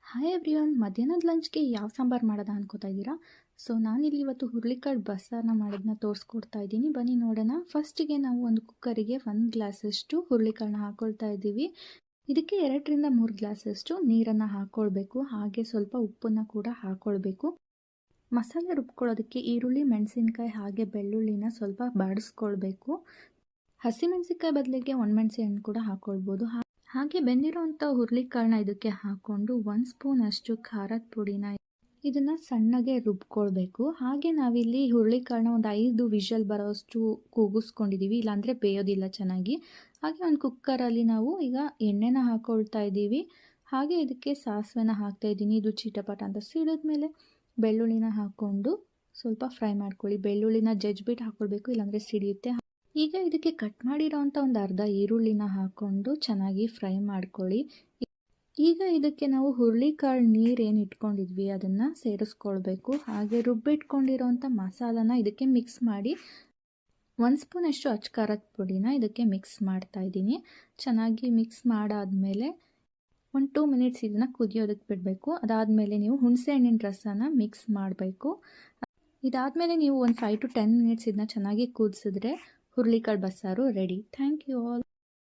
Hi everyone, ಮಧ್ಯಾಹ್ನದ ಲಂಚ್ಗೆ ಯಾವ ಸಾಂಬಾರು ಮಾಡೋದ ಅನ್ಕೋತಾ ಇದ್ದೀರಾ? ಸೊ ನಾನಿಲ್ಲಿ ಇವತ್ತು ಹುರುಳಿಕಾಳು ಬಸ್ಸಾರನ್ನ ಮಾಡೋದನ್ನ ತೋರಿಸ್ಕೊಡ್ತಾ ಇದ್ದೀನಿ. ಬನ್ನಿ ನೋಡೋಣ. ಫಸ್ಟಿಗೆ ನಾವು ಒಂದು ಕುಕ್ಕರಿಗೆ 1 ಗ್ಲಾಸಷ್ಟು ಹುರುಳಿಕಾಳನ್ನ ಹಾಕ್ಕೊಳ್ತಾ ಇದ್ದೀವಿ. ಇದಕ್ಕೆ 2ರಿಂದ 3 ಗ್ಲಾಸಷ್ಟು ನೀರನ್ನು ಹಾಕ್ಕೊಳ್ಬೇಕು. ಹಾಗೆ ಸ್ವಲ್ಪ ಉಪ್ಪನ್ನು ಕೂಡ ಹಾಕ್ಕೊಳ್ಬೇಕು. ಮಸಾಲೆ ರುಬ್ಕೊಳ್ಳೋದಕ್ಕೆ ಈರುಳ್ಳಿ, ಮೆಣಸಿನ್ಕಾಯಿ ಹಾಗೆ ಬೆಳ್ಳುಳ್ಳಿನ ಸ್ವಲ್ಪ ಬಾಡಿಸ್ಕೊಳ್ಬೇಕು. ಹಸಿಮೆಣಸಿನ್ಕಾಯಿ ಬದಲಿಗೆ ಒಣಮೆಣಸಿ ಹಣ್ಣು ಕೂಡ ಹಾಕ್ಕೊಳ್ಬೋದು. ಹಾಗೆ ಬೆಂದಿರೋಂಥ ಹುರುಳಿಕಾಳನ್ನ ಇದಕ್ಕೆ ಹಾಕ್ಕೊಂಡು 1 ಸ್ಪೂನ್ ಅಷ್ಟು ಖಾರದ ಪುಡಿನ ಇದನ್ನು ಸಣ್ಣಗೆ ರುಬ್ಕೊಳ್ಬೇಕು. ಹಾಗೆ ನಾವಿಲ್ಲಿ ಹುರುಳಿಕಾಳನ್ನ ಒಂದು 5 ವಿಷಲ್ ಬರೋಷ್ಟು ಕೂಗಿಸ್ಕೊಂಡಿದ್ದೀವಿ, ಇಲ್ಲಾಂದರೆ ಬೇಯೋದಿಲ್ಲ ಚೆನ್ನಾಗಿ. ಹಾಗೆ ಒಂದು ಕುಕ್ಕರಲ್ಲಿ ನಾವು ಈಗ ಎಣ್ಣೆನ ಹಾಕ್ಕೊಳ್ತಾ ಇದ್ದೀವಿ. ಹಾಗೆ ಇದಕ್ಕೆ ಸಾಸಿವೆನ ಹಾಕ್ತಾ ಇದ್ದೀನಿ. ಇದು ಚಿಟಪಟ ಅಂತ ಸಿಡಿದ್ಮೇಲೆ ಬೆಳ್ಳುಳ್ಳಿನ ಹಾಕ್ಕೊಂಡು ಸ್ವಲ್ಪ ಫ್ರೈ ಮಾಡ್ಕೊಳ್ಳಿ. ಬೆಳ್ಳುಳ್ಳಿನ ಜಜ್ಜಿಬಿಟ್ಟು ಹಾಕ್ಕೊಳ್ಬೇಕು, ಇಲ್ಲಾಂದರೆ ಸಿಡಿಯುತ್ತೆ. ಈಗ ಇದಕ್ಕೆ ಕಟ್ ಮಾಡಿರೋಂಥ ಒಂದು ಅರ್ಧ ಈರುಳ್ಳಿನ ಹಾಕ್ಕೊಂಡು ಚೆನ್ನಾಗಿ ಫ್ರೈ ಮಾಡ್ಕೊಳ್ಳಿ. ಈಗ ಇದಕ್ಕೆ ನಾವು ಹುರುಳಿಕಾಳು ನೀರು ಏನು ಇಟ್ಕೊಂಡಿದ್ವಿ ಅದನ್ನು ಸೇರಿಸ್ಕೊಳ್ಬೇಕು. ಹಾಗೆ ರುಬ್ಬಿಟ್ಕೊಂಡಿರೋಂಥ ಮಸಾಲಾನ ಇದಕ್ಕೆ ಮಿಕ್ಸ್ ಮಾಡಿ 1 ಸ್ಪೂನ್ ಅಷ್ಟು ಅಚ್ಚ ಖಾರದ ಪುಡಿನ ಇದಕ್ಕೆ ಮಿಕ್ಸ್ ಮಾಡ್ತಾ ಇದ್ದೀನಿ. ಚೆನ್ನಾಗಿ ಮಿಕ್ಸ್ ಮಾಡಾದಮೇಲೆ ಒಂದು 2 ಮಿನಿಟ್ಸ್ ಇದನ್ನು ಕುದಿಯೋದಕ್ಕೆ ಬಿಡಬೇಕು. ಅದಾದಮೇಲೆ ನೀವು ಹುಣಸೆ ಹಣ್ಣಿನ ರಸನ ಮಿಕ್ಸ್ ಮಾಡಬೇಕು. ಇದಾದಮೇಲೆ ನೀವು ಒಂದು 5 to 10 ಮಿನಿಟ್ಸ್ ಇದನ್ನ ಚೆನ್ನಾಗಿ ಕುದಿಸಿದ್ರೆ ಹುರುಳಿಕಾಳು ಬಸ್ಸಾರು ರೆಡಿ. Thank you all.